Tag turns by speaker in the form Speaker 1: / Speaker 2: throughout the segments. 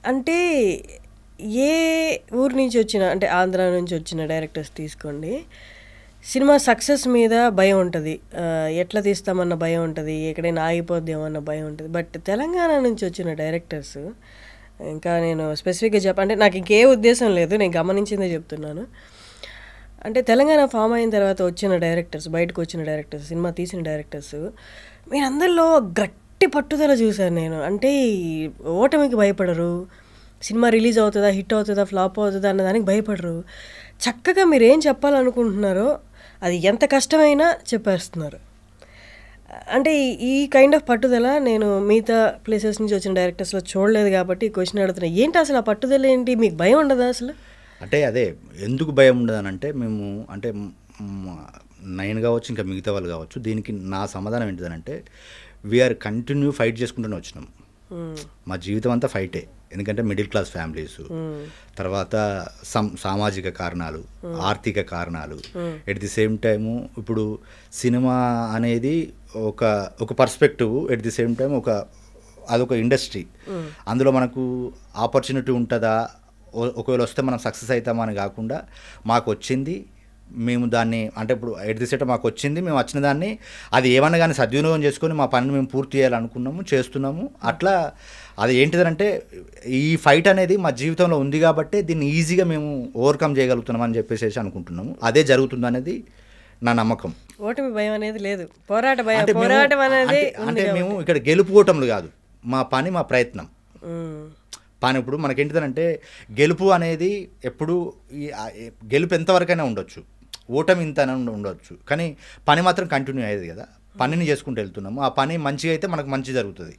Speaker 1: అంటే ఏ ఊరు నుంచి వచ్చిన అంటే ఆంధ్ర నుంచి వచ్చిన డైరెక్టర్స్ తీసుకోండి, సినిమా సక్సెస్ మీద భయం ఉంటుంది, ఎట్లా తీస్తామన్న భయం ఉంటుంది, ఎక్కడైనా ఆగిపోద్దామన్న భయం ఉంటుంది. బట్ తెలంగాణ నుంచి వచ్చిన డైరెక్టర్స్, ఇంకా నేను స్పెసిఫిక్గా అంటే నాకు ఇంకే ఉద్దేశం లేదు, నేను గమనించిందే చెప్తున్నాను. అంటే తెలంగాణ ఫామ్ అయిన తర్వాత వచ్చిన డైరెక్టర్స్, బయటకు వచ్చిన డైరెక్టర్స్, సినిమా తీసిన డైరెక్టర్స్, మీరు అందరిలో గట్టి పట్టుదల చూశాను నేను. అంటే ఓటమికి భయపడరు, సినిమా రిలీజ్ అవుతుందా, హిట్ అవుతుందా, ఫ్లాప్ అవుతుందా అన్న దానికి భయపడరు. చక్కగా మీరు ఏం చెప్పాలనుకుంటున్నారో అది ఎంత కష్టమైనా చెప్పేస్తున్నారు. అంటే ఈ కైండ్ ఆఫ్ పట్టుదల నేను మిగతా ప్లేసెస్ నుంచి వచ్చిన డైరెక్టర్స్లో చూడలేదు కాబట్టి ఈ క్వశ్చన్ అడుగుతున్నా. ఏంటి అసలు ఆ పట్టుదల ఏంటి? మీకు భయం ఉండదా అసలు?
Speaker 2: అంటే అదే ఎందుకు భయం ఉండదని అంటే, మేము అంటే నేను కావచ్చు, ఇంకా మిగతా వాళ్ళు కావచ్చు, దీనికి నా సమాధానం ఏంటిదనంటే, వీఆర్ కంటిన్యూ ఫైట్ చేసుకుంటూనే వచ్చినాం. మా జీవితం అంతా ఫైటే. ఎందుకంటే మిడిల్ క్లాస్ ఫ్యామిలీస్, తర్వాత సామాజిక కారణాలు, ఆర్థిక కారణాలు, ఎట్ ది సేమ్ టైము ఇప్పుడు సినిమా అనేది ఒక perspective, at the same time అదొక ఇండస్ట్రీ. అందులో మనకు ఆపర్చునిటీ ఉంటుందా, ఒకవేళ వస్తే మనం సక్సెస్ అవుతామా అని కాకుండా, మాకు వచ్చింది, మేము దాన్ని అంటే ఇప్పుడు ఎట్ ది సేట్ మాకు వచ్చింది, మేము వచ్చిన దాన్ని అది ఏమన్నా కానీ సద్వినియోగం చేసుకొని మా పనిని మేము పూర్తి చేయాలనుకున్నాము, చేస్తున్నాము. అట్లా అది ఏంటిదంటే, ఈ ఫైట్ అనేది మా జీవితంలో ఉంది కాబట్టి దీన్ని ఈజీగా మేము ఓవర్కమ్ చేయగలుగుతున్నాం అని చెప్పేసి అనుకుంటున్నాము. అదే జరుగుతుంది అనేది నా నమ్మకం.
Speaker 1: ఓటమి భయం అనేది లేదు, పోరాటం అనేది
Speaker 2: అంటే మేము ఇక్కడ గెలుపుకోవటంలు కాదు, మా పని, మా ప్రయత్నం. పని ఇప్పుడు మనకేంటిదనంటే, గెలుపు అనేది ఎప్పుడు గెలుపు ఎంతవరకైనా ఉండొచ్చు, ఓటమి ఇంత ఉండొచ్చు, కానీ పని మాత్రం కంటిన్యూ అయ్యేది కదా. పనిని చేసుకుంటూ వెళ్తున్నాము, ఆ పని మంచిగా అయితే మనకు మంచి జరుగుతుంది,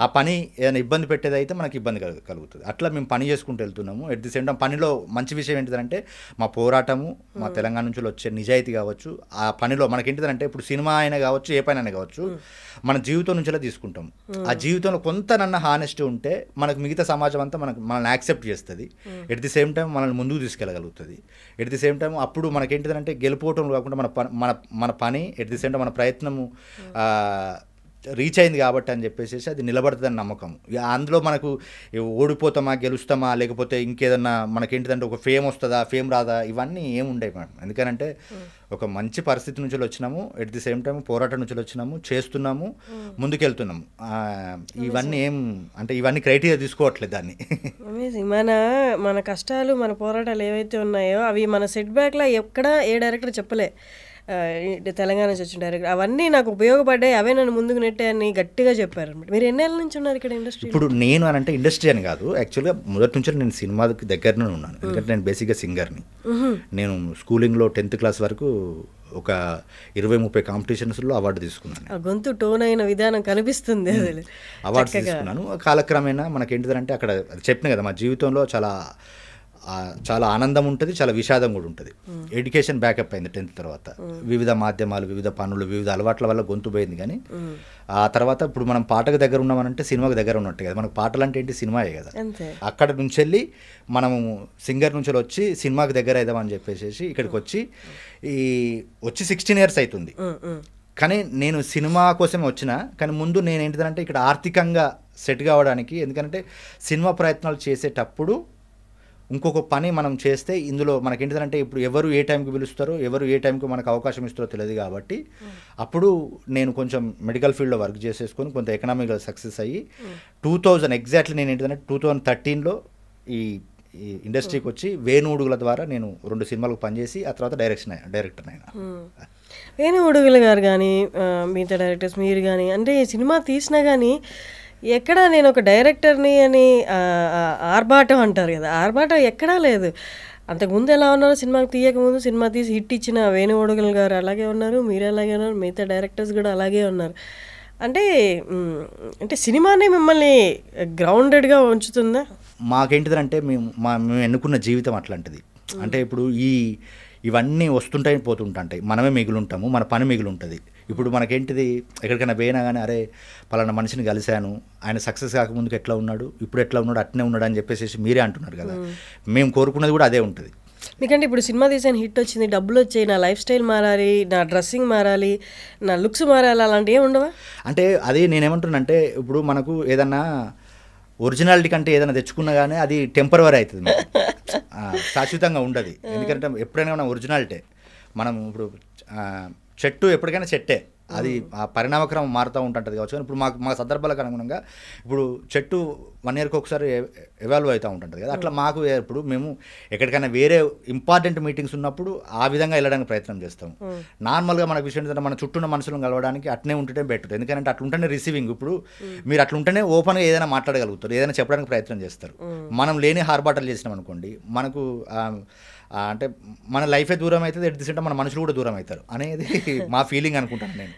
Speaker 2: ఆ పని ఏదైనా ఇబ్బంది పెట్టేది అయితే మనకి ఇబ్బంది కలుగుతుంది. అట్లా మేము పని చేసుకుంటూ వెళ్తున్నాము. ఎట్ ది సేమ్ టైం పనిలో మంచి విషయం ఏంటిదంటే, మా పోరాటము, మా తెలంగాణ నుంచి వచ్చే నిజాయితీ కావచ్చు, ఆ పనిలో మనకేంటిదంటే, ఇప్పుడు సినిమా అయినా కావచ్చు, ఏ పని అయినా కావచ్చు, మన జీవితం నుంచిలా తీసుకుంటాం. ఆ జీవితంలో కొంతనన్న హానెస్టీ ఉంటే మనకు మిగతా సమాజం అంతా మనల్ని యాక్సెప్ట్ చేస్తుంది. ఎట్ ది సేమ్ టైం మనల్ని ముందుకు తీసుకెళ్ళగలుగుతుంది. ఎట్ ది సేమ్ టైం అప్పుడు మనకేంటిదంటే, గెలుపోవటం కాకుండా మన పని, ఎట్ ది సేమ్ టైం మన ప్రయత్నము రీచ్ అయింది కాబట్టి అని చెప్పేసి అది నిలబడుతుందని నమ్మకం. అందులో మనకు ఓడిపోతామా, గెలుస్తామా, లేకపోతే ఇంకేదన్నా మనకేంటిదంటే ఒక ఫేమ్ వస్తుందా, ఫేమ్ రాదా, ఇవన్నీ ఏముండవు మేడం. ఎందుకనంటే ఒక మంచి పరిస్థితి నుంచి వచ్చినాము, ఎట్ ది సేమ్ టైం పోరాటం నుంచి వచ్చినాము, చేస్తున్నాము, ముందుకెళ్తున్నాము. ఇవన్నీ ఇవన్నీ క్రైటీరియా తీసుకోవట్లేదు దాన్ని.
Speaker 1: మన కష్టాలు, మన పోరాటాలు ఏవైతే ఉన్నాయో అవి మన సెట్ బ్యాక్లా ఎక్కడ ఏ డైరెక్టర్ చెప్పలే. తెలంగాణ నుంచి వచ్చిన డైరెక్టర్ అవన్నీ నాకు ఉపయోగపడ్డాయి, అవే నన్ను ముందుకు నెట్టాయని గట్టిగా చెప్పారు అనమాట. మీరు ఎన్నేళ్ళ నుంచి ఉన్నారు ఇక్కడ ఇండస్ట్రీ?
Speaker 2: ఇప్పుడు నేను అంటే ఇండస్ట్రీ అని కాదు, యాక్చువల్గా మొదటి నుంచి నేను సినిమాకి దగ్గరనే ఉన్నాను. ఎందుకంటే నేను బేసిక్గా సింగర్ని. నేను స్కూలింగ్లో 10th క్లాస్ వరకు ఒక 20-30 కాంపిటీషన్స్లో అవార్డు తీసుకున్నాను.
Speaker 1: గొంతు టోన్ అయిన విధానం కనిపిస్తుంది.
Speaker 2: అవార్డ్స్ తీసుకున్నాను. కాలక్రమేణా మనకేంటిదంటే, అక్కడ చెప్పిన కదా, మా జీవితంలో చాలా ఆనందం ఉంటుంది, చాలా విషాదం కూడా ఉంటుంది. ఎడ్యుకేషన్ బ్యాకప్ అయింది 10th తర్వాత. వివిధ మాధ్యమాలు, వివిధ పనులు, వివిధ అలవాట్ల వల్ల గొంతు పోయింది. కానీ ఆ తర్వాత ఇప్పుడు మనం పాటకు దగ్గర ఉన్నామనంటే సినిమాకి దగ్గర ఉన్నట్టు కదా. మనకు పాటలు అంటే ఏంటి, సినిమాయే కదా. అక్కడ నుంచి వెళ్ళి మనము సింగర్ నుంచి వచ్చి సినిమాకి దగ్గర అవుదామని చెప్పేసి ఇక్కడికి వచ్చి 16 years అవుతుంది. కానీ నేను సినిమా కోసమే వచ్చిన. కానీ ముందు నేను ఏంటిదంటే, ఇక్కడ ఆర్థికంగా సెట్ కావడానికి, ఎందుకంటే సినిమా ప్రయత్నాలు చేసేటప్పుడు ఇంకొక పని మనం చేస్తే ఇందులో మనకేంటిదంటే, ఇప్పుడు ఎవరు ఏ టైంకి పిలుస్తారో, ఎవరు ఏ టైంకి మనకు అవకాశం ఇస్తారో తెలియదు కాబట్టి, అప్పుడు నేను కొంచెం మెడికల్ ఫీల్డ్లో వర్క్ చేసేసుకొని కొంత ఎకనామిక్గా సక్సెస్ అయ్యి 2000 ఎగ్జాక్ట్లీ నేను ఏంటిదంటే 2013లో ఈ ఇండస్ట్రీకి వచ్చి వేణు ఉడుగుల ద్వారా నేను 2 సినిమాలకు పనిచేసి ఆ తర్వాత డైరెక్టర్ అయినా.
Speaker 1: వేణు ఉడుగుల గారు కానీ మిగతా డైరెక్టర్స్ మీరు కానీ, అంటే సినిమా తీసినా కానీ ఎక్కడా నేను ఒక డైరెక్టర్ని అని ఆర్భాటం అంటారు కదా, ఆర్భాటం ఎక్కడా లేదు. అంతకుముందు ఎలా ఉన్నారో, సినిమాకి తీయకముందు సినిమా తీసి హిట్ ఇచ్చిన వేణు ఉడుగుల గారు అలాగే ఉన్నారు, మీరు అలాగే ఉన్నారు, మిగతా డైరెక్టర్స్ కూడా అలాగే ఉన్నారు. అంటే సినిమానే మిమ్మల్ని గ్రౌండెడ్గా ఉంచుతుందా?
Speaker 2: మాకేంటిదంటే మేము ఎన్నుకున్న జీవితం అట్లాంటిది. అంటే ఇప్పుడు ఇవన్నీ వస్తుంటాయి, పోతుంటాయి, మనమే మిగిలి ఉంటాము, మన పని మిగిలి ఉంటుంది. ఇప్పుడు మనకేంటిది, ఎక్కడికైనా పోయినా కానీ, అరే పలానా మనిషిని కలిశాను, ఆయన సక్సెస్ కాకముందుకు ఎట్లా ఉన్నాడు, ఇప్పుడు ఎట్లా ఉన్నాడు, అట్నే ఉన్నాడు అని చెప్పేసి మీరే అంటున్నారు కదా. మేము కోరుకున్నది కూడా అదే ఉంటుంది.
Speaker 1: మీకంటే ఇప్పుడు సినిమా తీసాను, హిట్ వచ్చింది, డబ్బులు వచ్చాయి, నా లైఫ్ స్టైల్ మారాలి, నా డ్రెస్సింగ్ మారాలి, నా లుక్స్ మారాలి, అలాంటివి ఏమి ఉండవా?
Speaker 2: అంటే అది నేనేమంటున్నానంటే, ఇప్పుడు మనకు ఏదన్నా ఒరిజినాలిటీ కంటే ఏదైనా తెచ్చుకున్నా కానీ అది టెంపరవరీ అవుతుంది మనకు. శాశ్వతంగా ఉండదు. ఎందుకంటే ఎప్పుడైనా మనం ఒరిజినాలిటీ మనం ఇప్పుడు చెట్టు ఎప్పటికైనా చెట్టే, అది ఆ పరిణామక్రమం మారుతూ ఉంటుంటుంది కావచ్చు. కానీ ఇప్పుడు మా సందర్భాలకు అనుగుణంగా ఇప్పుడు చెట్టు 1 yearకి ఒకసారి ఎవాల్వ్ అవుతూ ఉంటుంటుంది కదా, అట్లా మాకు ఇప్పుడు మేము ఎక్కడికైనా వేరే ఇంపార్టెంట్ మీటింగ్స్ ఉన్నప్పుడు ఆ విధంగా వెళ్ళడానికి ప్రయత్నం చేస్తాం. నార్మల్గా మనకు విషయం ఏంటంటే మన చుట్టూ ఉన్న మనుషులను కలవడానికి అట్నే ఉంటుంటే బెటర్. ఎందుకంటే అట్లుంటేనే రిసీవింగ్. ఇప్పుడు మీరు అట్లుంటేనే ఓపెన్గా ఏదైనా మాట్లాడగలుగుతారు, ఏదైనా చెప్పడానికి ప్రయత్నం చేస్తారు. మనం లేని హార్బాటలు చేసినాం అనుకోండి, మనకు అంటే మన లైఫే దూరం అవుతుంది, ఎట్ ది సేమ్ టైం మన మనుషులు కూడా దూరం అవుతారు అనేది మా ఫీలింగ్ అనుకుంటాను నేను.